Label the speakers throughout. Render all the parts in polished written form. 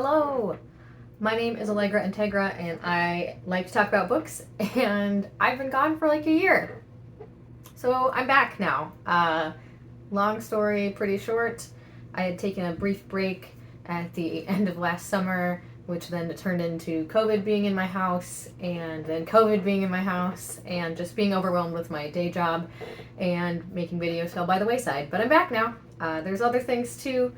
Speaker 1: Hello! My name is Allegra Integra and I like to talk about books, and I've been gone for like a year. So I'm back now. Long story, pretty short. I had taken a brief break at the end of last summer, which then turned into COVID being in my house, and then COVID being in my house, and just being overwhelmed with my day job, and making videos fell by the wayside. But I'm back now. There's other things too,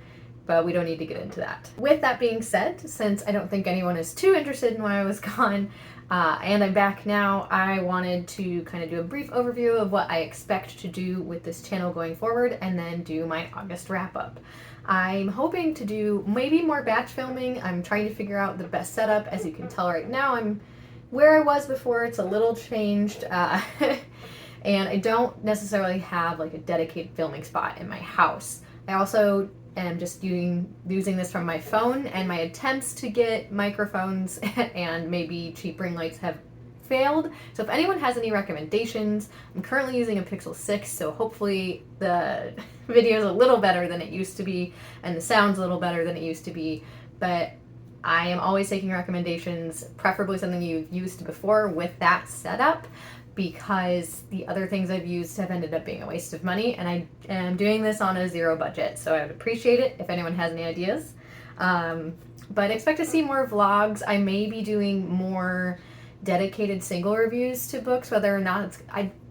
Speaker 1: but we don't need to get into that. With that being said, since I don't think anyone is too interested in why I was gone, and I'm back now, I wanted to kind of do a brief overview of what I expect to do with this channel going forward, and then do my August wrap-up. I'm hoping to do maybe more batch filming. I'm trying to figure out the best setup. As you can tell right now, I'm where I was before. It's a little changed, and I don't necessarily have like a dedicated filming spot in my house. I also am just using this from my phone, and my attempts to get microphones and maybe cheap ring lights have failed. So if anyone has any recommendations, I'm currently using a Pixel 6, so hopefully the video is a little better than it used to be, and the sound's a little better than it used to be, but I am always taking recommendations, preferably something you've used before with that setup, because the other things I've used have ended up being a waste of money, and I am doing this on a zero budget, so I would appreciate it if anyone has any ideas. But expect to see more vlogs. I may be doing more dedicated single reviews to books, whether or not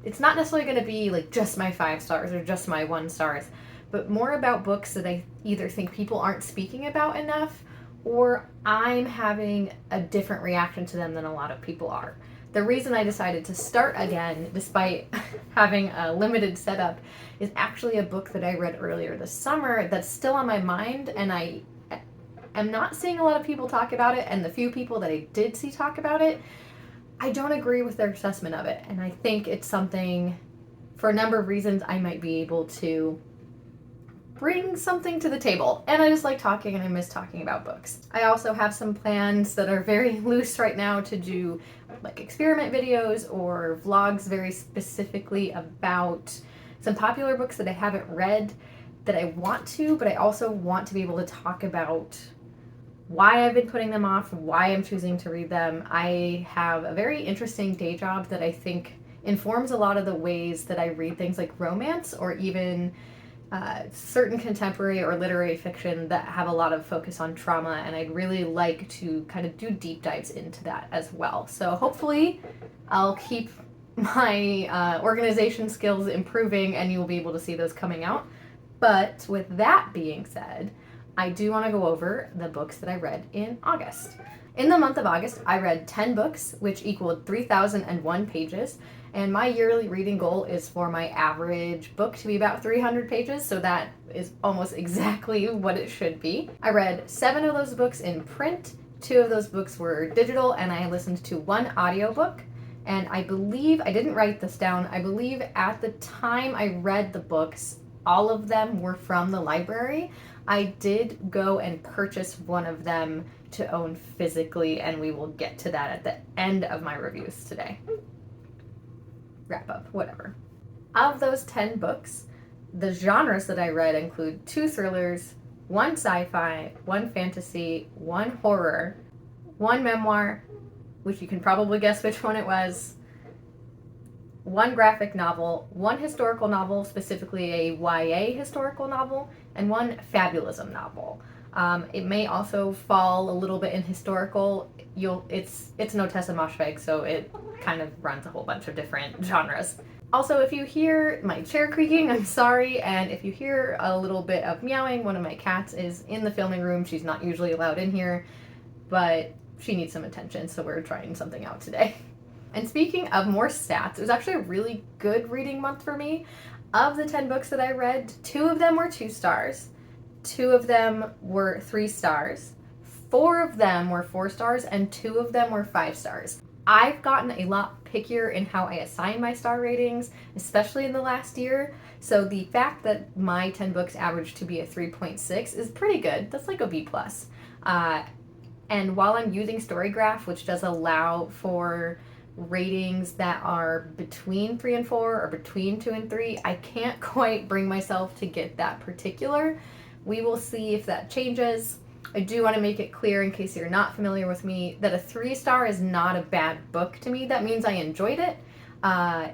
Speaker 1: it's not necessarily going to be like just my 5 stars or just my 1 stars, but more about books that I either think people aren't speaking about enough, or I'm having a different reaction to them than a lot of people are. The reason I decided to start again, despite having a limited setup, is actually a book that I read earlier this summer that's still on my mind, and I am not seeing a lot of people talk about it, and the few people that I did see talk about it, I don't agree with their assessment of it, and I think it's something, for a number of reasons, I might be able to bring something to the table. And I just like talking, and I miss talking about books. I also have some plans that are very loose right now to do like experiment videos or vlogs very specifically about some popular books that I haven't read that I want to, but I also want to be able to talk about why I've been putting them off, why I'm choosing to read them. I have a very interesting day job that I think informs a lot of the ways that I read things like romance, or even certain contemporary or literary fiction that have a lot of focus on trauma, and I'd really like to kind of do deep dives into that as well. So hopefully I'll keep my organization skills improving, and you'll be able to see those coming out. But with that being said, I do want to go over the books that I read in August. In the month of August, I read 10 books, which equaled 3,001 pages, and my yearly reading goal is for my average book to be about 300 pages, so that is almost exactly what it should be. I read 7 of those books in print, 2 of those books were digital, and I listened to 1 audiobook. And I believe, I didn't write this down, I believe at the time I read the books, all of them were from the library. I did go and purchase one of them to own physically, and we will get to that at the end of my reviews today. Wrap up, whatever. Of those 10 books, the genres that I read include 2 thrillers, 1 sci-fi, 1 fantasy, 1 horror, 1 memoir, which you can probably guess which one it was, 1 graphic novel, 1 historical novel, specifically a YA historical novel, and 1 fabulism novel. It may also fall a little bit in historical. It's no Tessa Moshfegh, so it kind of runs a whole bunch of different genres. Also, if you hear my chair creaking, I'm sorry, and if you hear a little bit of meowing, one of my cats is in the filming room. She's not usually allowed in here, but she needs some attention, so we're trying something out today. And speaking of more stats, it was actually a really good reading month for me. Of the 10 books that I read, 2 of them were 2 stars, 2 of them were 3 stars, 4 of them were 4 stars, and 2 of them were 5 stars. I've gotten a lot pickier in how I assign my star ratings, especially in the last year, so the fact that my 10 books averaged to be a 3.6 is pretty good. That's like a B+. And while I'm using StoryGraph, which does allow for ratings that are between 3 and 4 or between 2 and 3, I can't quite bring myself to get that particular. We will see if that changes. I do want to make it clear, in case you're not familiar with me, that a 3-star is not a bad book to me. That means I enjoyed it.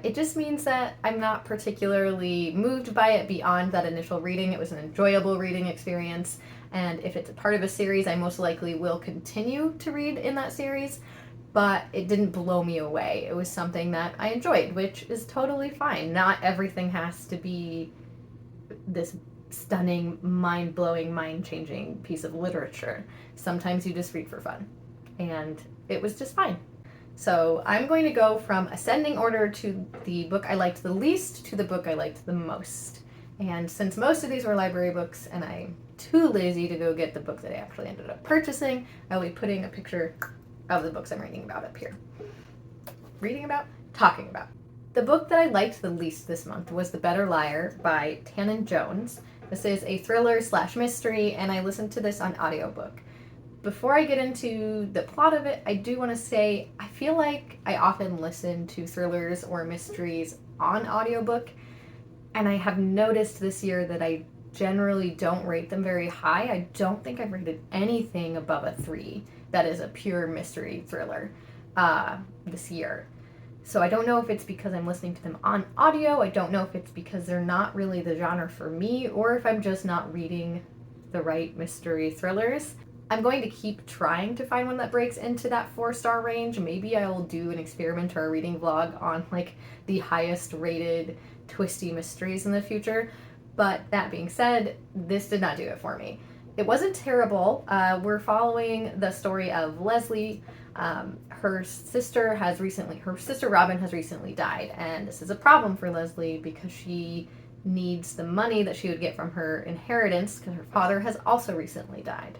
Speaker 1: It just means that I'm not particularly moved by it beyond that initial reading. It was an enjoyable reading experience, and if it's a part of a series, I most likely will continue to read in that series, but it didn't blow me away. It was something that I enjoyed, which is totally fine. Not everything has to be this stunning, mind-blowing, mind-changing piece of literature. Sometimes you just read for fun, and it was just fine. So I'm going to go from ascending order to the book I liked the least to the book I liked the most. And since most of these were library books and I'm too lazy to go get the book that I actually ended up purchasing, I'll be putting a picture of the books I'm reading about up here. Reading about? Talking about. The book that I liked the least this month was The Better Liar by Tannen Jones. This is a thriller / mystery, and I listened to this on audiobook. Before I get into the plot of it, I do want to say I feel like I often listen to thrillers or mysteries on audiobook, and I have noticed this year that I generally don't rate them very high. I don't think I've rated anything above a 3 that is a pure mystery thriller this year. So I don't know if it's because I'm listening to them on audio, I don't know if it's because they're not really the genre for me, or if I'm just not reading the right mystery thrillers. I'm going to keep trying to find one that breaks into that 4-star range. Maybe I will do an experiment or a reading vlog on like the highest rated twisty mysteries in the future. But that being said, this did not do it for me. It wasn't terrible. We're following the story of Leslie. Her sister Robin has recently died, and this is a problem for Leslie because she needs the money that she would get from her inheritance because her father has also recently died.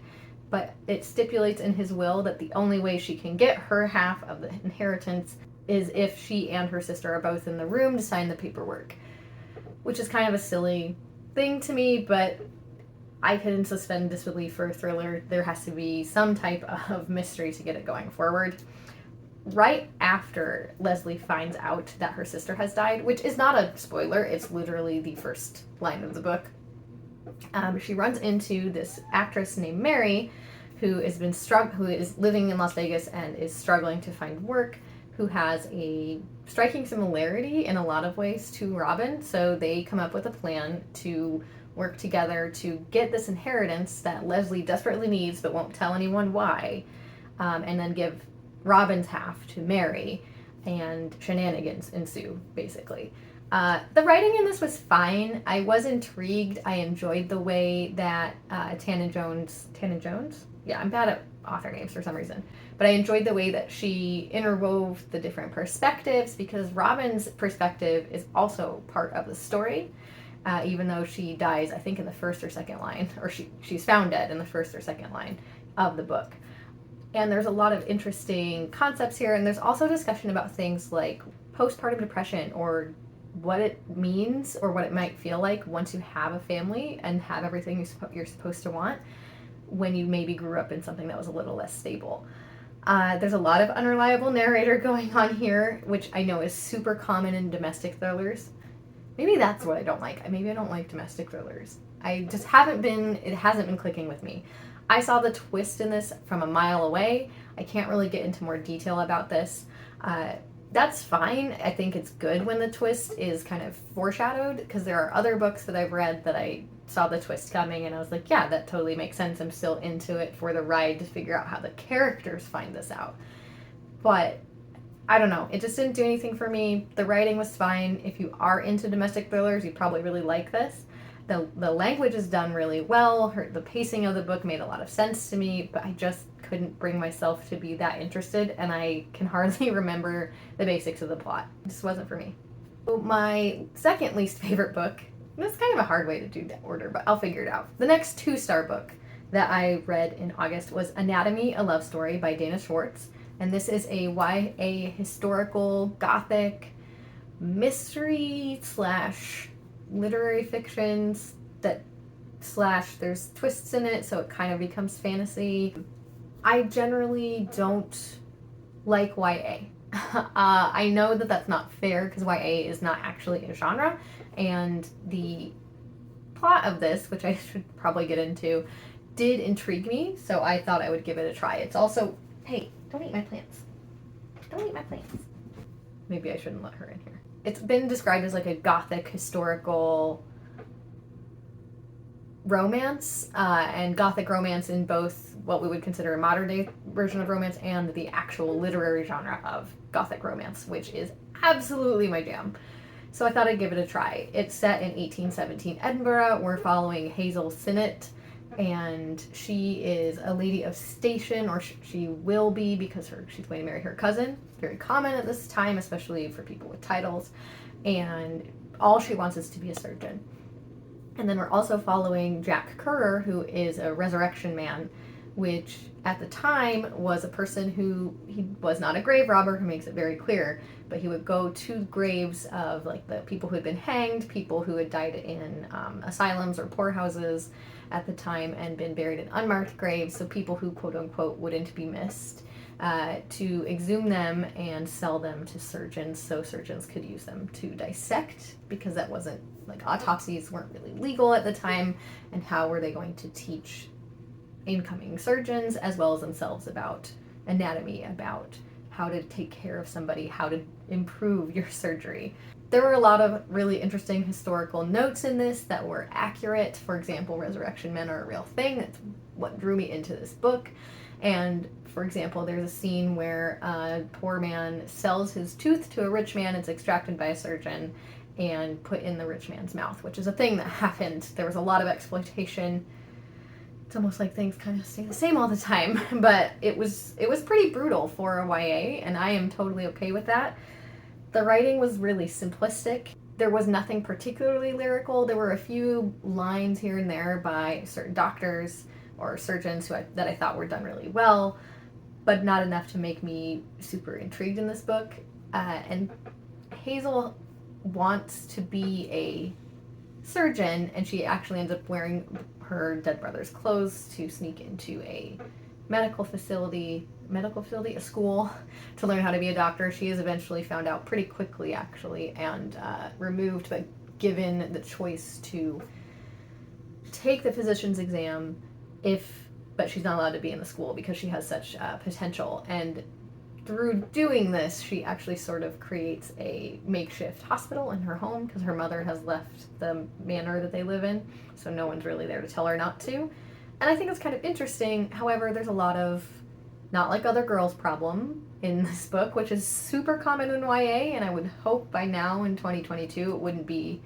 Speaker 1: But it stipulates in his will that the only way she can get her half of the inheritance is if she and her sister are both in the room to sign the paperwork, which is kind of a silly thing to me, but I can suspend disbelief for a thriller. There has to be some type of mystery to get it going forward. Right after Leslie finds out that her sister has died, which is not a spoiler, it's literally the first line of the book, she runs into this actress named Mary, who is living in Las Vegas and is struggling to find work, who has a striking similarity in a lot of ways to Robin. So they come up with a plan to work together to get this inheritance that Leslie desperately needs but won't tell anyone why, and then give Robin's half to Mary, and shenanigans ensue, basically. The writing in this was fine. I was intrigued. I enjoyed the way that Tannen Jones? Yeah, I'm bad at author names for some reason. But I enjoyed the way that she interwove the different perspectives, because Robin's perspective is also part of the story, even though she dies, I think, in the first or second line, or she's found dead in the first or second line of the book. And there's a lot of interesting concepts here, and there's also discussion about things like postpartum depression, or what it means or what it might feel like once you have a family and have everything you're supposed to want when you maybe grew up in something that was a little less stable. There's a lot of unreliable narrator going on here, which I know is super common in domestic thrillers. Maybe that's what I don't like. Maybe I don't like domestic thrillers. It hasn't been clicking with me. I saw the twist in this from a mile away. I can't really get into more detail about this. That's fine. I think it's good when the twist is kind of foreshadowed, because there are other books that I've read that I saw the twist coming and I was like, yeah, that totally makes sense. I'm still into it for the ride to figure out how the characters find this out. But I don't know. It just didn't do anything for me. The writing was fine. If you are into domestic thrillers, you probably really like this. The language is done really well. The pacing of the book made a lot of sense to me, but I just couldn't bring myself to be that interested, and I can hardly remember the basics of the plot. It just wasn't for me. So my second least favorite book, and it's kind of a hard way to do that order, but I'll figure it out. The next 2-star book that I read in August was Anatomy, a Love Story by Dana Schwartz, and this is a YA historical gothic mystery / literary fictions that / there's twists in it, so it kind of becomes fantasy. I generally don't like YA. I know that that's not fair, because YA is not actually a genre, and the plot of this, which I should probably get into, did intrigue me, so I thought I would give it a try. It's also, hey, don't eat my plants. Don't eat my plants. Maybe I shouldn't let her in here. It's been described as like a gothic historical romance, and gothic romance in both what we would consider a modern day version of romance and the actual literary genre of gothic romance, which is absolutely my jam. So I thought I'd give it a try. It's set in 1817 Edinburgh. We're following Hazel Sinnott, and she is a lady of station, or she will be, because she's going to marry her cousin. Very common at this time, especially for people with titles, and all she wants is to be a surgeon. And then we're also following Jack Currer, who is a resurrection man, which at the time was a person he was not a grave robber, who makes it very clear, but he would go to graves of like the people who had been hanged, people who had died in asylums or poorhouses at the time and been buried in unmarked graves, so people who quote unquote wouldn't be missed, to exhume them and sell them to surgeons so surgeons could use them to dissect, because that wasn't, like, autopsies weren't really legal at the time, and how were they going to teach incoming surgeons as well as themselves about anatomy, about how to take care of somebody, how to improve your surgery. There were a lot of really interesting historical notes in this that were accurate. For example, resurrection men are a real thing. That's what drew me into this book. And for example, there's a scene where a poor man sells his tooth to a rich man. It's extracted by a surgeon and put in the rich man's mouth, which is a thing that happened. There was a lot of exploitation. It's almost like things kind of stay the same all the time, but it was pretty brutal for a YA, and I am totally okay with that. The writing was really simplistic. There was nothing particularly lyrical. There were a few lines here and there by certain doctors or surgeons that I thought were done really well, but not enough to make me super intrigued in this book. And Hazel wants to be a surgeon, and she actually ends up wearing her dead brother's clothes to sneak into a medical facility, a school, to learn how to be a doctor. She is eventually found out pretty quickly, actually, and removed, but given the choice to take the physician's exam, but she's not allowed to be in the school because she has such potential. And through doing this, she actually sort of creates a makeshift hospital in her home, because her mother has left the manor that they live in, so no one's really there to tell her not to. And I think it's kind of interesting. However, there's a lot of not like other girls problem in this book, which is super common in YA, and I would hope by now in 2022 it wouldn't be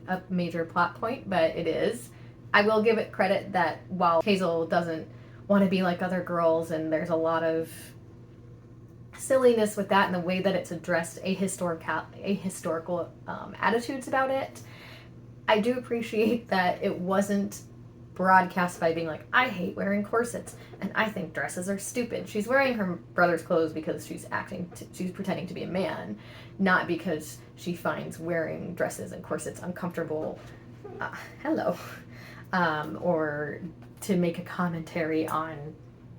Speaker 1: a major plot point, but it is. I will give it credit that while Hazel doesn't want to be like other girls, and there's a lot of silliness with that and the way that it's addressed ahistorical attitudes about it, I do appreciate that it wasn't broadcast by being like, I hate wearing corsets and I think dresses are stupid. She's wearing her brother's clothes because she's pretending to be a man, not because she finds wearing dresses and corsets uncomfortable. Or to make a commentary on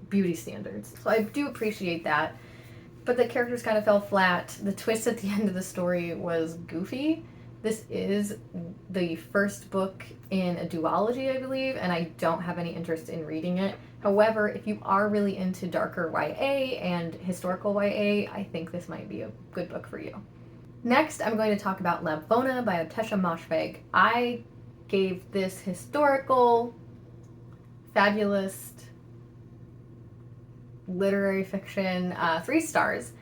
Speaker 1: beauty standards. So I do appreciate that. But the characters kind of fell flat. The twist at the end of the story was goofy. This is the first book in a duology, I believe, and I don't have any interest in reading it. However, if you are really into darker YA and historical YA, I think this might be a good book for you. Next, I'm going to talk about Bona by Ottesha Moshfegh. I gave this historical, fabulous, literary fiction 3 stars.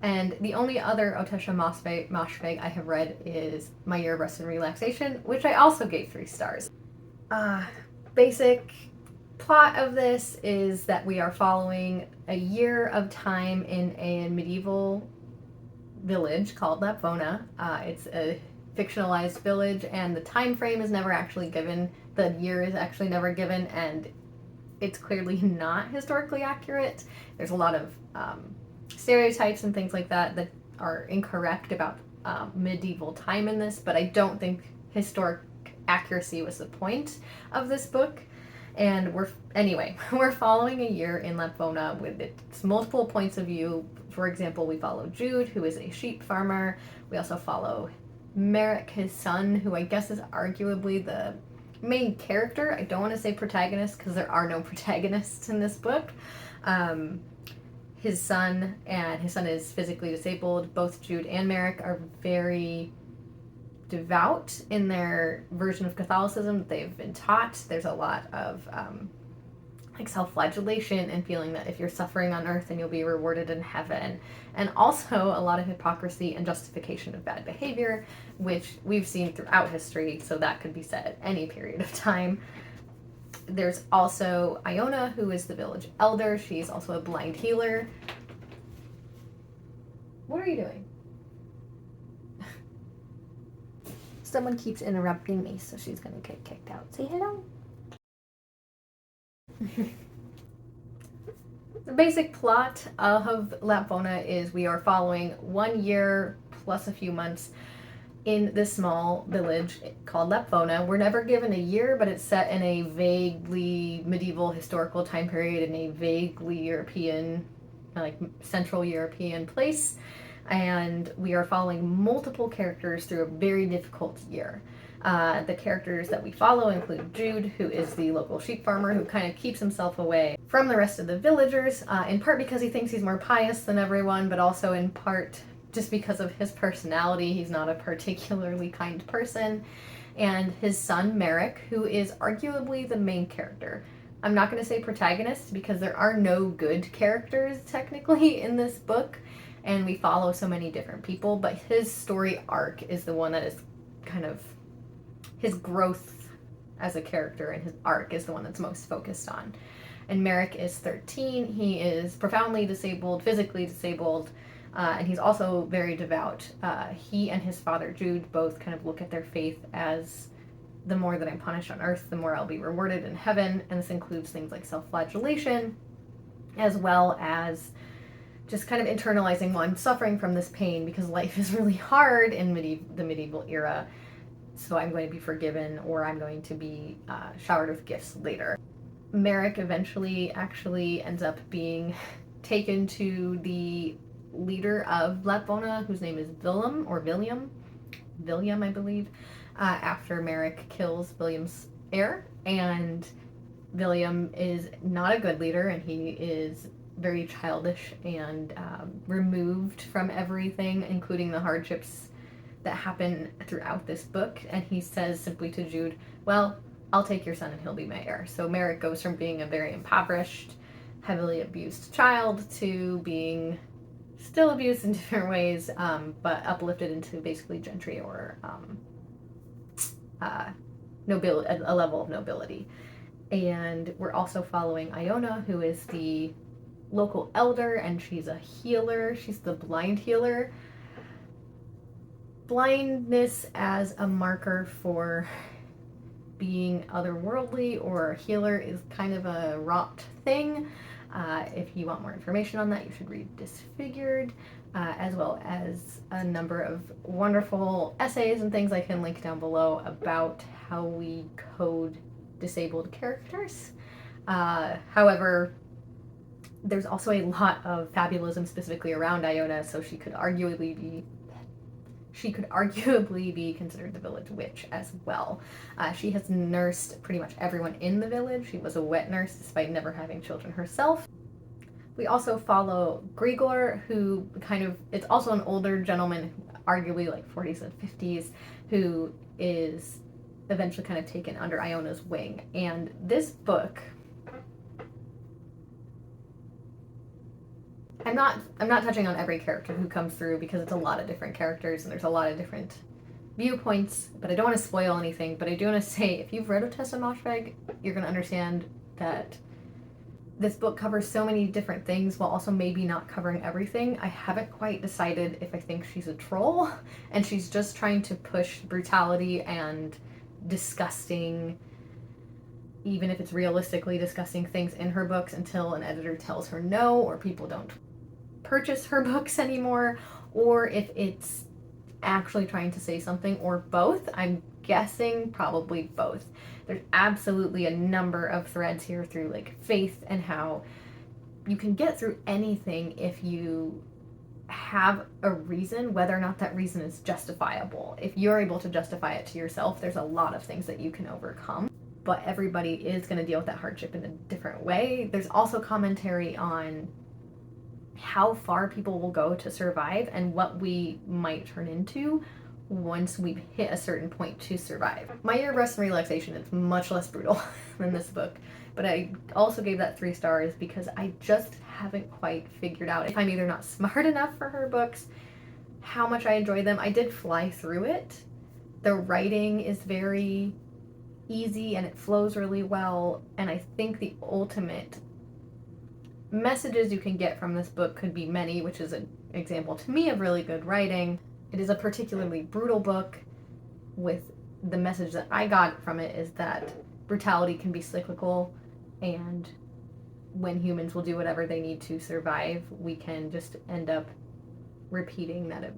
Speaker 1: And the only other Ottesha Moshfegh I have read is My Year of Rest and Relaxation, which I also gave 3 stars. Basic plot of this is that we are following a year of time in a medieval village called Bona. It's a fictionalized village, and the time frame is never actually given. The year is actually never given, and it's clearly not historically accurate. There's a lot of stereotypes and things like that are incorrect about medieval time in this, but I don't think historic accuracy was the point of this book. And we're following a year in Bona with its multiple points of view. For example, we follow Jude, who is a sheep farmer. We also follow Merrick, his son, who I guess is arguably the main character. I don't want to say protagonist because there are no protagonists in this book. His son is physically disabled. Both Jude and Merrick are very devout in their version of Catholicism that they've been taught. There's a lot of like self-flagellation and feeling that if you're suffering on earth then you'll be rewarded in heaven, and also a lot of hypocrisy and justification of bad behavior, which we've seen throughout history, so that could be said at any period of time. There's also Iona, who is the village elder. She's also a blind healer. What are you doing? Someone keeps interrupting me, so she's gonna get kicked out. Say hello. The basic plot of Bona is we are following 1 year plus a few months in this small village called Bona. We're never given a year, but it's set in a vaguely medieval historical time period in a vaguely European, like Central European place. And we are following multiple characters through a very difficult year. The characters that we follow include Jude, who is the local sheep farmer who kind of keeps himself away from the rest of the villagers, in part because he thinks he's more pious than everyone, but also in part just because of his personality. He's not a particularly kind person. And his son, Merrick, who is arguably the main character. I'm not going to say protagonist because there are no good characters technically in this book, and we follow so many different people, but his story arc is the one that is kind of his growth as a character, and his arc is the one that's most focused on. And Merrick is 13. He is profoundly disabled, physically disabled, and he's also very devout. He and his father, Jude, both kind of look at their faith as the more that I'm punished on earth, the more I'll be rewarded in heaven. And this includes things like self-flagellation, as well as just kind of internalizing, well, I'm suffering from this pain because life is really hard in the medieval era, so I'm going to be forgiven, or I'm going to be showered with gifts later. Merrick eventually actually ends up being taken to the leader of Bona, whose name is William, I believe, after Merrick kills William's heir. And William is not a good leader, and he is very childish and removed from everything, including the hardships that happen throughout this book. And he says simply to Jude, well, I'll take your son and he'll be my heir. So Merrick goes from being a very impoverished, heavily abused child to being still abused in different ways, but uplifted into basically gentry, or nobility, a level of nobility. And we're also following Iona, who is the local elder, and she's a healer. She's the blind healer. Blindness as a marker for being otherworldly or a healer is kind of a wrought thing. If you want more information on that, you should read Disfigured, as well as a number of wonderful essays and things I can link down below about how we code disabled characters. However, there's also a lot of fabulism specifically around Iona, so she could arguably be considered the village witch as well. She has nursed pretty much everyone in the village. She was a wet nurse despite never having children herself. We also follow Grigor, who it's also an older gentleman, arguably like 40s and 50s, who is eventually kind of taken under Iona's wing. And this book, I'm not touching on every character who comes through because it's a lot of different characters and there's a lot of different viewpoints, but I don't want to spoil anything. But I do want to say, if you've read Ottessa Moshfegh, you're going to understand that this book covers so many different things while also maybe not covering everything. I haven't quite decided if I think she's a troll and she's just trying to push brutality and disgusting, even if it's realistically disgusting things in her books, until an editor tells her no, or people don't purchase her books anymore, or if it's actually trying to say something, or both. I'm guessing probably both. There's absolutely a number of threads here through like faith and how you can get through anything if you have a reason, whether or not that reason is justifiable. If you're able to justify it to yourself, there's a lot of things that you can overcome. but everybody is going to deal with that hardship in a different way. There's also commentary on how far people will go to survive and what we might turn into once we've hit a certain point to survive. My Year of Rest and Relaxation is much less brutal than this book, but I also gave that 3 stars because I just haven't quite figured out if I'm either not smart enough for her books, how much I enjoy them. I did fly through it. The writing is very easy and it flows really well, and I think the ultimate messages you can get from this book could be many, which is an example to me of really good writing. It is a particularly brutal book, with the message that I got from it is that brutality can be cyclical, and when humans will do whatever they need to survive, we can just end up repeating that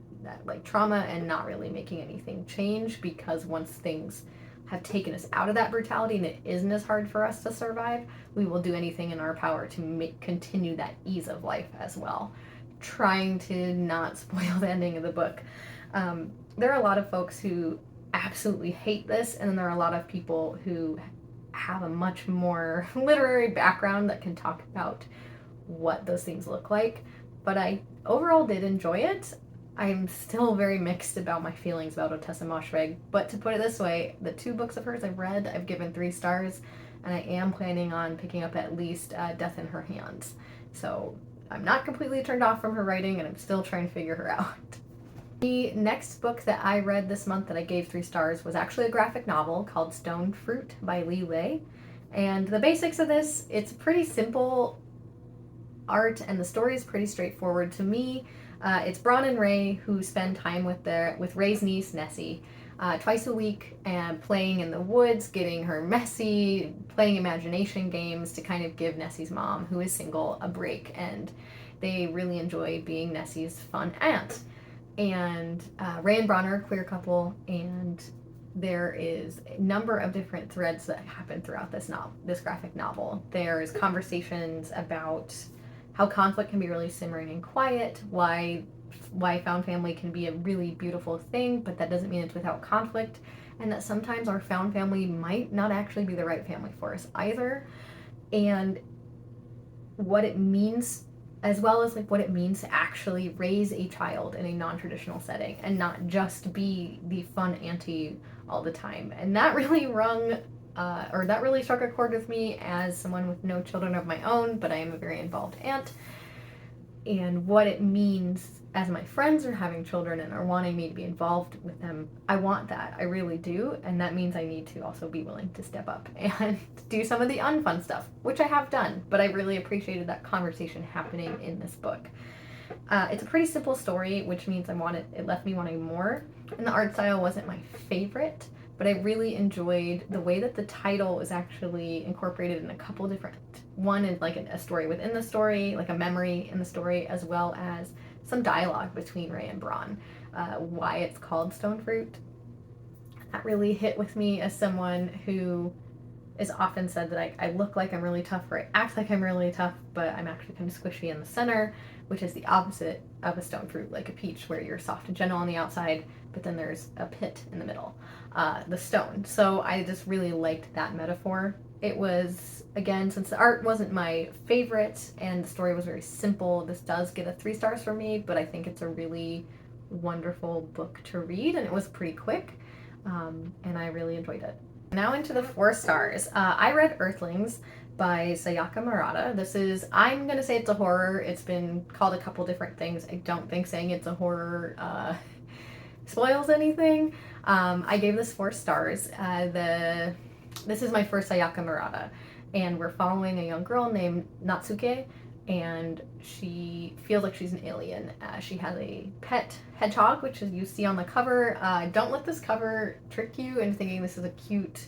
Speaker 1: like trauma and not really making anything change, because once things have taken us out of that brutality and it isn't as hard for us to survive, we will do anything in our power to continue that ease of life as well. Trying to not spoil the ending of the book. There are a lot of folks who absolutely hate this, and then there are a lot of people who have a much more literary background that can talk about what those things look like. But I overall did enjoy it. I'm still very mixed about my feelings about Ottessa Moshfegh, but to put it this way, the 2 books of hers I've read, I've given 3 stars, and I am planning on picking up at least Death in Her Hands. So I'm not completely turned off from her writing, and I'm still trying to figure her out. The next book that I read this month that I gave 3 stars was actually a graphic novel called Stone Fruit by Li Wei. And the basics of this, it's pretty simple art, and the story is pretty straightforward to me. It's Bron and Ray who spend time with Ray's niece, Nessie, twice a week, and playing in the woods, getting her messy, playing imagination games to kind of give Nessie's mom, who is single, a break. And they really enjoy being Nessie's fun aunt. And Ray and Bron are a queer couple, and there is a number of different threads that happen throughout this graphic novel. There's conversations about how conflict can be really simmering and quiet, why found family can be a really beautiful thing, but that doesn't mean it's without conflict, and that sometimes our found family might not actually be the right family for us either, and what it means, as well as like what it means to actually raise a child in a non-traditional setting and not just be the fun auntie all the time. And that really that really struck a chord with me as someone with no children of my own, but I am a very involved aunt. And what it means as my friends are having children and are wanting me to be involved with them, I want that. I really do. And that means I need to also be willing to step up and do some of the unfun stuff, which I have done. But I really appreciated that conversation happening in this book. It's a pretty simple story, which means it left me wanting more. And the art style wasn't my favorite, but I really enjoyed the way that the title is actually incorporated in a couple different, one is like a story within the story, like a memory in the story, as well as some dialogue between Ray and Bron. Why it's called Stone Fruit, that really hit with me as someone who is often said that I look like I'm really tough, or I act like I'm really tough, but I'm actually kind of squishy in the center, which is the opposite of a stone fruit, like a peach, where you're soft and gentle on the outside, but then there's a pit in the middle, the stone. So I just really liked that metaphor. It was, again, since the art wasn't my favorite and the story was very simple, this does get a 3 stars from me, but I think it's a really wonderful book to read, and it was pretty quick, and I really enjoyed it. Now into the 4 stars. I read Earthlings by Sayaka Murata. I'm going to say it's a horror. It's been called a couple different things. I don't think saying it's a horror spoils anything. I gave this 4 stars. This is my first Sayaka Murata, and we're following a young girl named Natsuke, and she feels like she's an alien. She has a pet hedgehog, which you see on the cover. Don't let this cover trick you into thinking this is a cute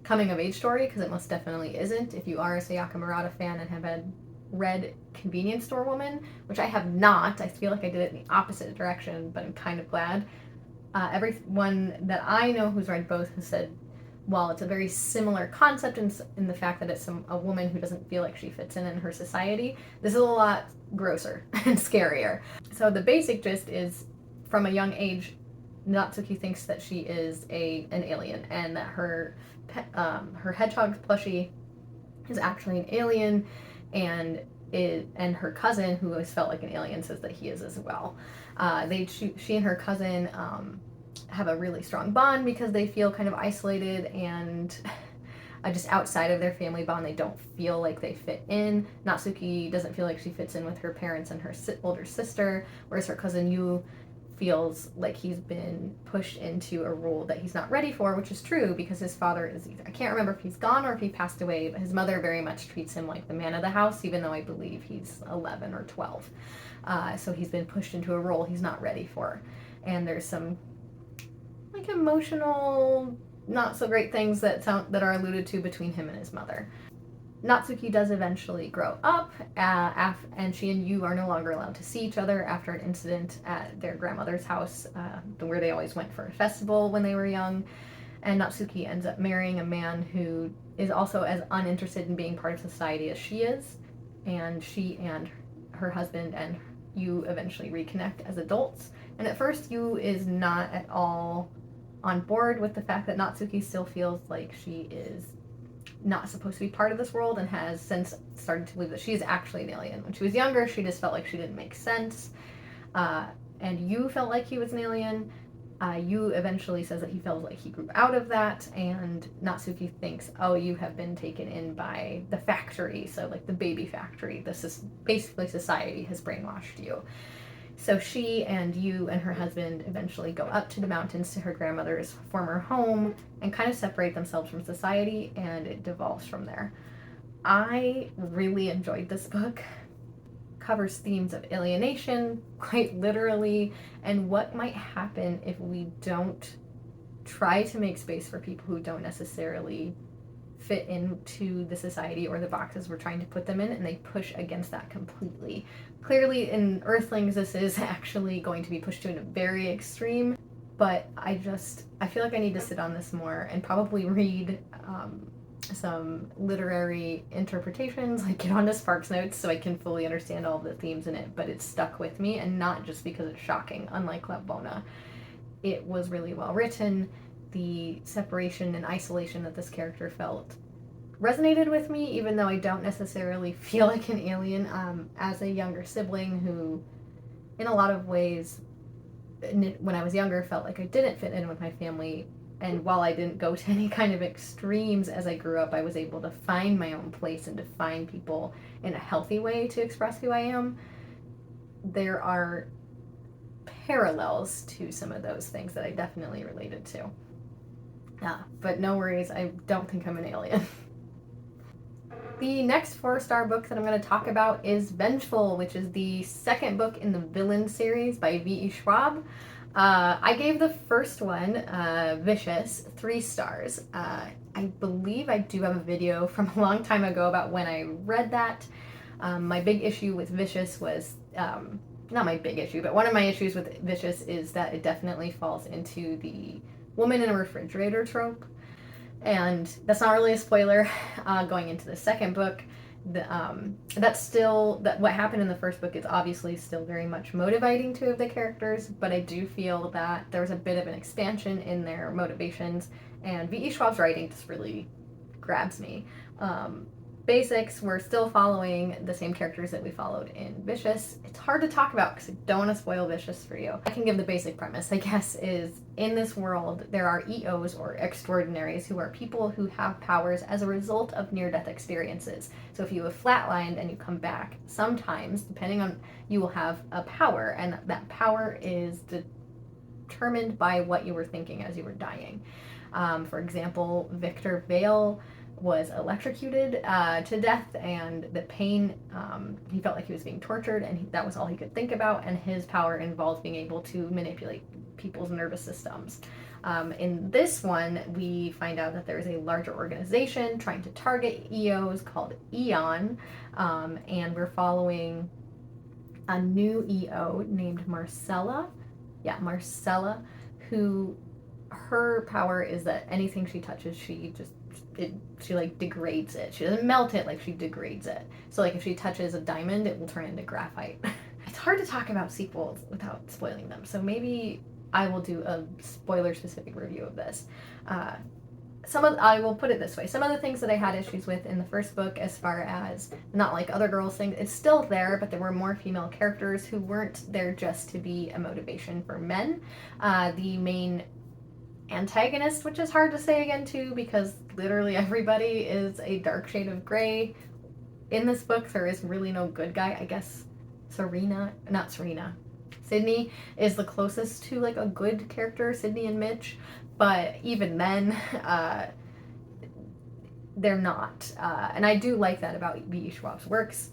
Speaker 1: coming-of-age story, because it most definitely isn't. If you are a Sayaka Murata fan and have read Convenience Store Woman, which I have not, I feel like I did it in the opposite direction, but I'm kind of glad. Everyone that I know who's read both has said, while it's a very similar concept in the fact that it's a woman who doesn't feel like she fits in her society, this is a lot grosser and scarier. So the basic gist is, from a young age, Natsuki thinks that she is an alien, and that her her hedgehog plushie is actually an alien, and her cousin, who always felt like an alien, says that he is as well. She and her cousin have a really strong bond because they feel kind of isolated and just outside of their family bond. They don't feel like they fit in. Natsuki doesn't feel like she fits in with her parents and her older sister, whereas her cousin Yu feels like he's been pushed into a role that he's not ready for, which is true because his father is either, I can't remember if he's gone or if he passed away, but his mother very much treats him like the man of the house, even though I believe he's 11 or 12. So he's been pushed into a role he's not ready for. And there's some like emotional, not so great things that are alluded to between him and his mother. Natsuki does eventually grow up, and she and Yu are no longer allowed to see each other after an incident at their grandmother's house, where they always went for a festival when they were young. And Natsuki ends up marrying a man who is also as uninterested in being part of society as she is. And she and her husband and Yu eventually reconnect as adults. And at first, Yu is not at all on board with the fact that Natsuki still feels like she is not supposed to be part of this world, and has since started to believe that she's actually an alien. When she was younger, she just felt like she didn't make sense. And Yu felt like he was an alien. Yu eventually says that he feels like he grew out of that, and Natsuki thinks, oh, you have been taken in by the factory, so like the baby factory. This is basically society has brainwashed you. So she and Yu and her husband eventually go up to the mountains to her grandmother's former home and kind of separate themselves from society, and it devolves from there. I really enjoyed this book. Covers themes of alienation, quite literally, and what might happen if we don't try to make space for people who don't necessarily fit into the society or the boxes we're trying to put them in, and they push against that completely. Clearly in Earthlings, this is actually going to be pushed to a very extreme, but I feel like I need to sit on this more and probably read some literary interpretations, like get onto Sparks Notes so I can fully understand all of the themes in it, but it stuck with me, and not just because it's shocking, unlike Bona. It was really well written. The separation and isolation that this character felt resonated with me, even though I don't necessarily feel like an alien. As a younger sibling who, in a lot of ways, when I was younger, felt like I didn't fit in with my family, and while I didn't go to any kind of extremes as I grew up, I was able to find my own place and to find people in a healthy way to express who I am. There are parallels to some of those things that I definitely related to. But no worries, I don't think I'm an alien. The next 4-star book that I'm going to talk about is Vengeful, which is the second book in the Villain series by V.E. Schwab. I gave the first one, Vicious, 3 stars. I believe I do have a video from a long time ago about when I read that. My big issue with Vicious was, not my big issue, but one of my issues with Vicious is that it definitely falls into the woman in a refrigerator trope. And that's not really a spoiler going into the second book. What happened in the first book is obviously still very much motivating 2 of the characters, but I do feel that there was a bit of an expansion in their motivations, and V.E. Schwab's writing just really grabs me. Basics, we're still following the same characters that we followed in Vicious. It's hard to talk about because I don't want to spoil Vicious for you. I can give the basic premise, I guess, is in this world there are EOs, or extraordinaries, who are people who have powers as a result of near-death experiences. So if you have flatlined and you come back, sometimes, depending on, you will have a power, and that power is determined by what you were thinking as you were dying. For example, Victor Vale was electrocuted to death, and the pain, he felt like he was being tortured, and that was all he could think about, and his power involved being able to manipulate people's nervous systems. In this one, we find out that there is a larger organization trying to target EOs called Eon, and we're following a new EO named Marcella, who, her power is that anything she touches, she like degrades it. She doesn't melt it, like she degrades it. So like if she touches a diamond, it will turn into graphite. It's hard to talk about sequels without spoiling them, so maybe I will do a spoiler specific review of this. I will put it this way, some of the things that I had issues with in the first book, as far as not like other girls things, it's still there, but there were more female characters who weren't there just to be a motivation for men. The main antagonist, which is hard to say again too, because literally everybody is a dark shade of gray. In this book, there is really no good guy. I guess Sydney is the closest to like a good character, Sydney and Mitch, but even then, they're not. And I do like that about V.E. Schwab's works.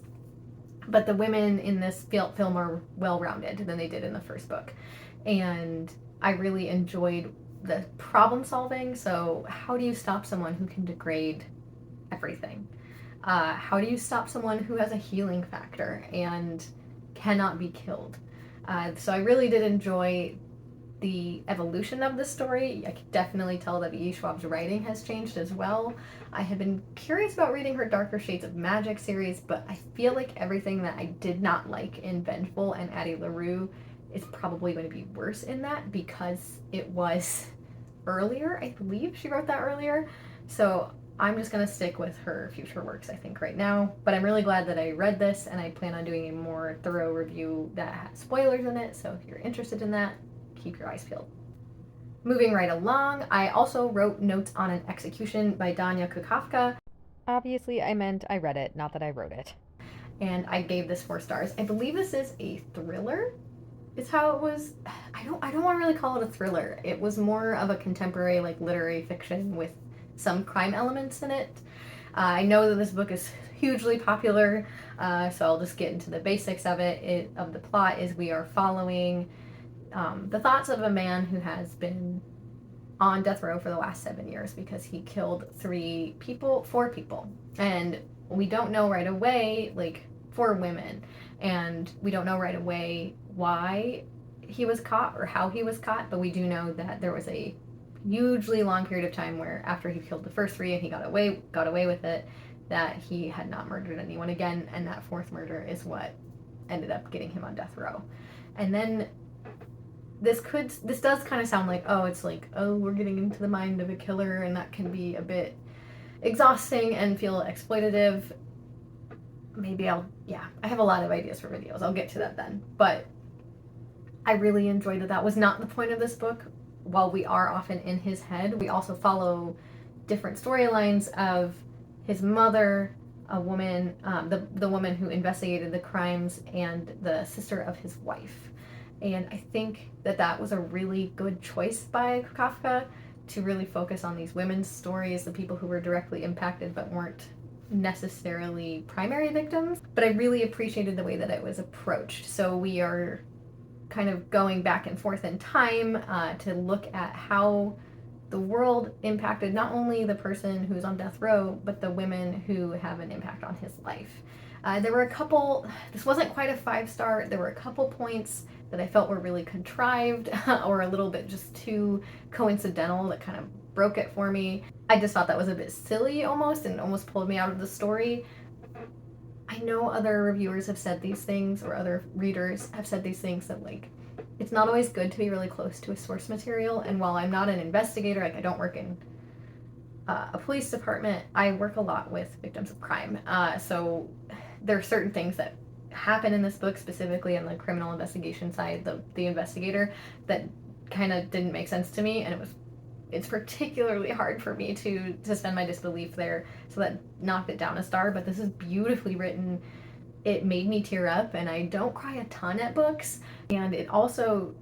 Speaker 1: But the women in this film are well-rounded than they did in the first book. And I really enjoyed the problem solving. So how do you stop someone who can degrade everything? How do you stop someone who has a healing factor and cannot be killed? So I really did enjoy the evolution of the story. I could definitely tell that V.E. Schwab's writing has changed as well. I had been curious about reading her Darker Shades of Magic series, but I feel like everything that I did not like in Vengeful and Addie LaRue is probably going to be worse in that, because it was earlier. I believe she wrote that earlier. So I'm just going to stick with her future works, I think, right now. But I'm really glad that I read this, and I plan on doing a more thorough review that has spoilers in it. So if you're interested in that, keep your eyes peeled. Moving right along, I also wrote Notes on an Execution by Danya Kukafka. Obviously, I meant I read it, not that I wrote it. And I gave this 4 stars. I believe this is a thriller, is how it was. I don't want to really call it a thriller. It was more of a contemporary, like, literary fiction with some crime elements in it. I know that this book is hugely popular, so I'll just get into the basics of it. Of the plot is we are following the thoughts of a man who has been on death row for the last 7 years because he killed 4 people. And we don't know right away, like 4 women, and we don't know right away why he was caught or how he was caught, but we do know that there was a hugely long period of time where after he killed the first 3 and he got away with it, that he had not murdered anyone again, and that 4th murder is what ended up getting him on death row. And then this does kind of sound like, it's like, we're getting into the mind of a killer, and that can be a bit exhausting and feel exploitative. Maybe I have a lot of ideas for videos. I'll get to that then. But I really enjoyed that was not the point of this book. While we are often in his head, we also follow different storylines of his mother, a woman, the woman who investigated the crimes, and the sister of his wife. And I think that was a really good choice by Kafka to really focus on these women's stories, the people who were directly impacted but weren't necessarily primary victims. But I really appreciated the way that it was approached. So we are kind of going back and forth in time to look at how the world impacted not only the person who's on death row, but the women who have an impact on his life. There were a couple, this wasn't quite a 5-star, there were a couple points that I felt were really contrived or a little bit just too coincidental that kind of broke it for me. I just thought that was a bit silly almost, and almost pulled me out of the story. I know other reviewers have said these things, or other readers have said these things, that like, it's not always good to be really close to a source material. And while I'm not an investigator, like I don't work in a police department, I work a lot with victims of crime. So there are certain things that happen in this book, specifically on the criminal investigation side, the investigator, that kind of didn't make sense to me, and it's particularly hard for me to suspend my disbelief there, so that knocked it down a star. But this is beautifully written. It made me tear up, and I don't cry a ton at books, and it also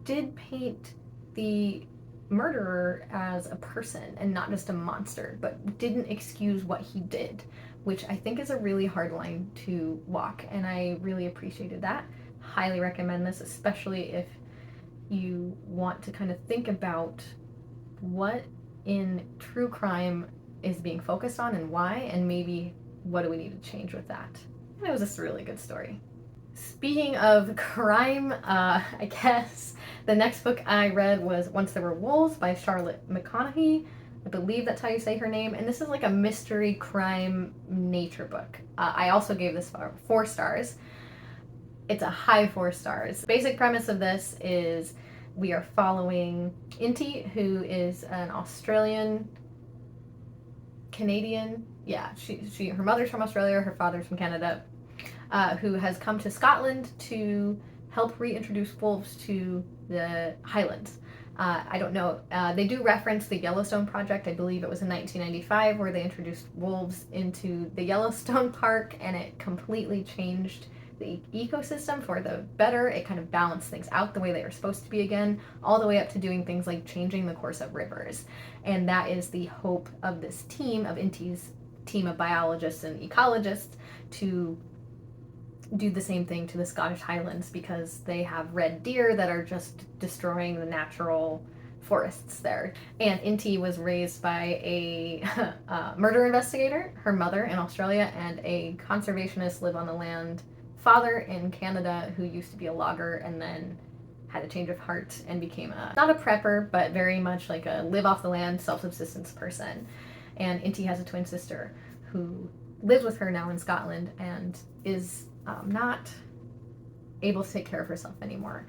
Speaker 1: did paint the murderer as a person and not just a monster, but didn't excuse what he did, which I think is a really hard line to walk, and I really appreciated that. Highly recommend this, especially if you want to kind of think about what in true crime is being focused on and why, and maybe what do we need to change with that. And it was just a really good story. Speaking of crime, I guess the next book I read was Once There Were Wolves by Charlotte McConaughey. I believe that's how you say her name. And this is like a mystery crime nature book. I also gave this 4 stars. It's a high 4 stars. Basic premise of this is we are following Inti, who is an Australian Canadian. Yeah, her mother's from Australia, her father's from Canada, who has come to Scotland to help reintroduce wolves to the Highlands. I don't know. They do reference the Yellowstone Project. I believe it was in 1995 where they introduced wolves into the Yellowstone Park, and it completely changed the ecosystem for the better. It kind of balanced things out the way they were supposed to be again, all the way up to doing things like changing the course of rivers. And that is the hope of this team, of Inti's team of biologists and ecologists, to do the same thing to the Scottish Highlands, because they have red deer that are just destroying the natural forests there. And Inti was raised by a murder investigator, her mother in Australia, and a conservationist live on the land father in Canada who used to be a logger and then had a change of heart and became not a prepper, but very much like a live off the land, self-subsistence person. And Inti has a twin sister who lives with her now in Scotland and is not able to take care of herself anymore.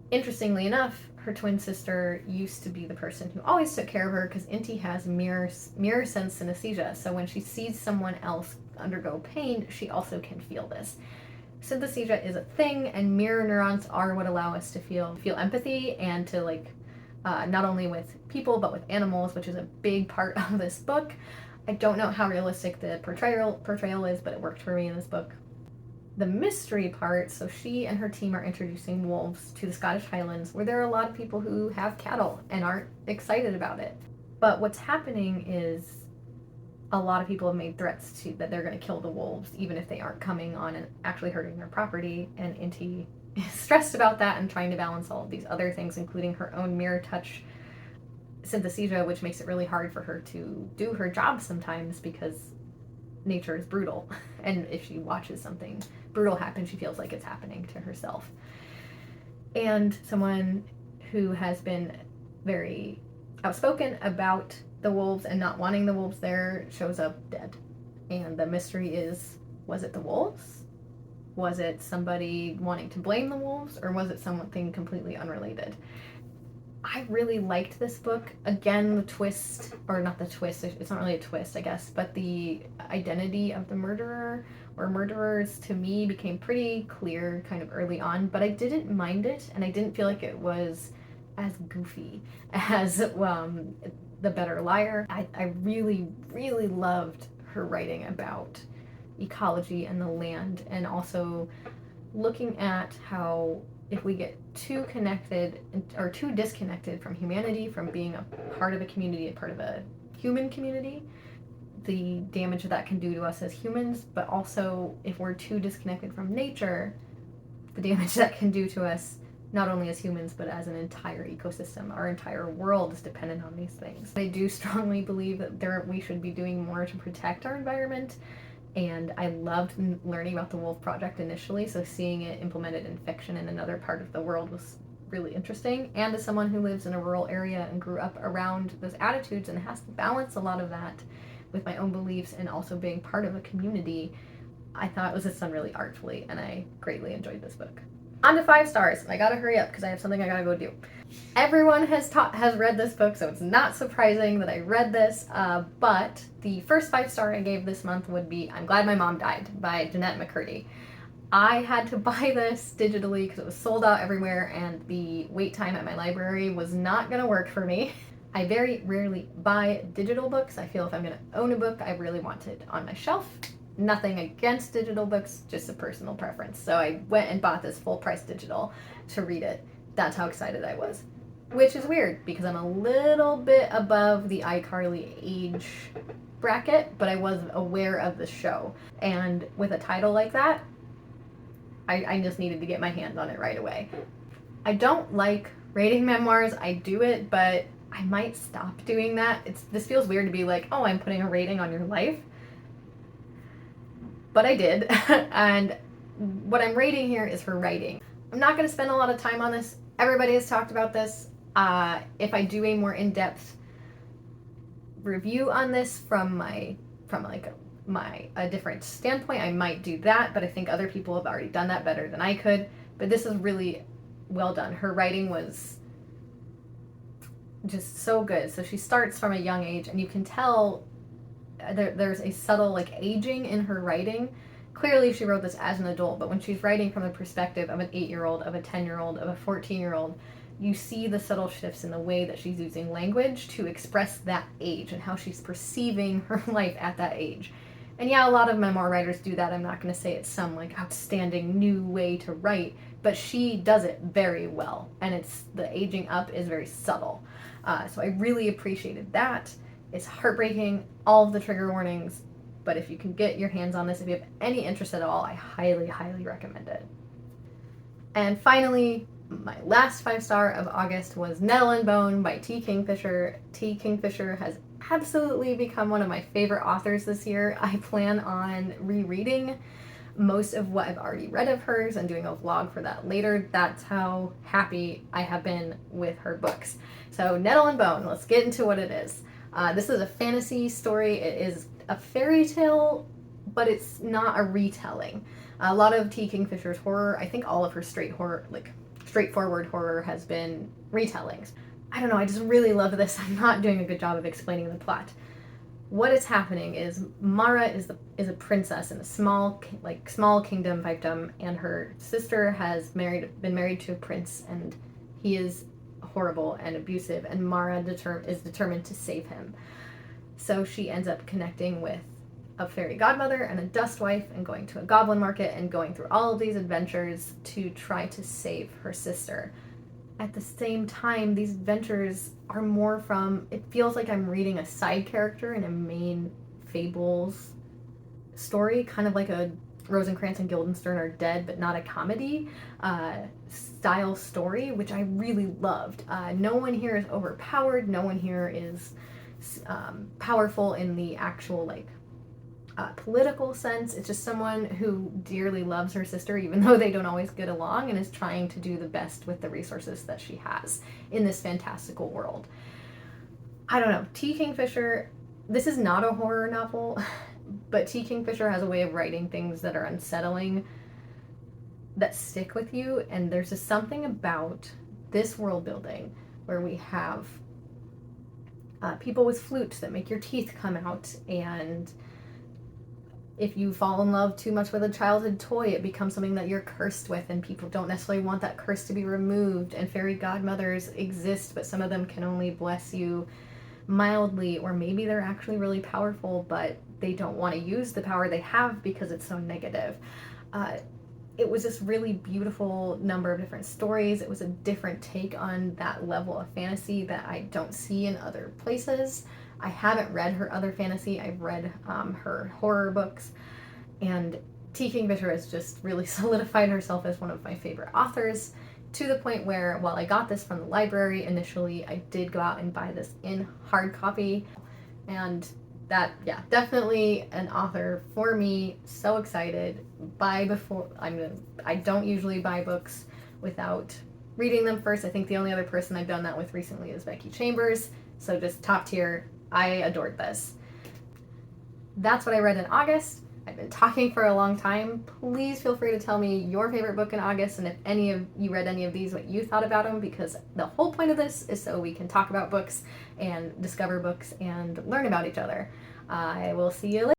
Speaker 1: Interestingly enough, her twin sister used to be the person who always took care of her, because Inti has mirror sense synesthesia. So when she sees someone else undergo pain, she also can feel this. Synesthesia is a thing, and mirror neurons are what allow us to feel empathy, and to not only with people but with animals, which is a big part of this book. I don't know how realistic the portrayal is, but it worked for me in this book. The mystery part, so she and her team are introducing wolves to the Scottish Highlands, where there are a lot of people who have cattle and aren't excited about it. But what's happening is a lot of people have made threats that they're going to kill the wolves, even if they aren't coming on and actually hurting their property. And Inti is stressed about that and trying to balance all of these other things, including her own mirror touch synesthesia, which makes it really hard for her to do her job sometimes, because nature is brutal. And if she watches something brutal happen, she feels like it's happening to herself. And someone who has been very outspoken about the wolves and not wanting the wolves there shows up dead. And the mystery is, was it the wolves? Was it somebody wanting to blame the wolves? Or was it something completely unrelated? I really liked this book. Again, the twist, or not the twist, it's not really a twist, I guess, but the identity of the murderer or murderers to me became pretty clear kind of early on, but I didn't mind it, and I didn't feel like it was as goofy as The Better Liar. I really, really loved her writing about ecology and the land, and also looking at how if we get too connected or too disconnected from humanity, from being a part of a community, a part of a human community, the damage that can do to us as humans, but also if we're too disconnected from nature, the damage that can do to us not only as humans but as an entire ecosystem. Our entire world is dependent on these things. I do strongly believe that we should be doing more to protect our environment. And I loved learning about the Wolf Project initially, so seeing it implemented in fiction in another part of the world was really interesting. And as someone who lives in a rural area and grew up around those attitudes and has to balance a lot of that with my own beliefs and also being part of a community, I thought it was done really artfully, and I greatly enjoyed this book. On to 5 stars. I gotta hurry up because I have something I gotta go do. Everyone has read this book, so it's not surprising that I read this, but the first 5-star I gave this month would be I'm Glad My Mom Died by Jennette McCurdy. I had to buy this digitally because it was sold out everywhere, and the wait time at my library was not gonna work for me. I very rarely buy digital books. I feel if I'm gonna own a book, I really want it on my shelf. Nothing against digital books, just a personal preference. So I went and bought this full price digital to read it. That's how excited I was. Which is weird because I'm a little bit above the iCarly age bracket, but I was aware of the show. And with a title like that, I just needed to get my hands on it right away. I don't like rating memoirs. I do it, but I might stop doing that. This feels weird to be like, oh, I'm putting a rating on your life. But I did, and what I'm rating here is her writing. I'm not going to spend a lot of time on this. Everybody has talked about this. If I do a more in-depth review on this from a different standpoint, I might do that, but I think other people have already done that better than I could. But this is really well done. Her writing was just so good. So she starts from a young age, and you can tell there's a subtle like aging in her writing. Clearly she wrote this as an adult, but when she's writing from the perspective of an 8-year-old, of a 10-year-old, of a 14-year-old, you see the subtle shifts in the way that she's using language to express that age and how she's perceiving her life at that age. And yeah, a lot of memoir writers do that. I'm not going to say it's some like outstanding new way to write, but she does it very well, and it's the aging up is very subtle. So I really appreciated that. It's heartbreaking, all of the trigger warnings, but if you can get your hands on this, if you have any interest at all, I highly, highly recommend it. And finally, my last 5-star of August was Melon Bone by T. Kingfisher. T. Kingfisher has absolutely become one of my favorite authors this year. I plan on rereading most of what I've already read of hers and doing a vlog for that later. That's how happy I have been with her books. So Melon Bone, let's get into what it is. This is a fantasy story. It is a fairy tale, but it's not a retelling. A lot of T. Kingfisher's horror, I think all of her straightforward horror has been retellings. I don't know, I just really love this. I'm not doing a good job of explaining the plot. What is happening is Mara is a princess in a small kingdom fiefdom, and her sister has been married to a prince, and he is horrible and abusive, and Mara is determined to save him. So she ends up connecting with a fairy godmother and a dust wife, and going to a goblin market and going through all of these adventures to try to save her sister. At the same time, these adventures are more from, it feels like I'm reading a side character in a main fables story, kind of like a Rosencrantz and Guildenstern Are Dead, but not a comedy style story, which I really loved. No one here is overpowered. No one here is powerful in the actual political sense. It's just someone who dearly loves her sister, even though they don't always get along, and is trying to do the best with the resources that she has in this fantastical world. I don't know. T. Kingfisher, this is not a horror novel, but T. Kingfisher has a way of writing things that are unsettling, that stick with you, and there's just something about this world building where we have people with flutes that make your teeth come out, and if you fall in love too much with a childhood toy, it becomes something that you're cursed with, and people don't necessarily want that curse to be removed. And fairy godmothers exist, but some of them can only bless you mildly, or maybe they're actually really powerful, but they don't want to use the power they have because it's so negative. It was this really beautiful number of different stories. It was a different take on that level of fantasy that I don't see in other places. I haven't read her other fantasy. I've read her horror books, and T. Kingfisher has just really solidified herself as one of my favorite authors, to the point where, while I got this from the library initially, I did go out and buy this in hard copy, and that, yeah, definitely an author for me. So excited. I don't usually buy books without reading them first. I think the only other person I've done that with recently is Becky Chambers, so just top tier. I adored this. That's what I read in August. I've been talking for a long time. Please feel free to tell me your favorite book in August, and if any of you read any of these, what you thought about them, because the whole point of this is so we can talk about books and discover books and learn about each other. I will see you later.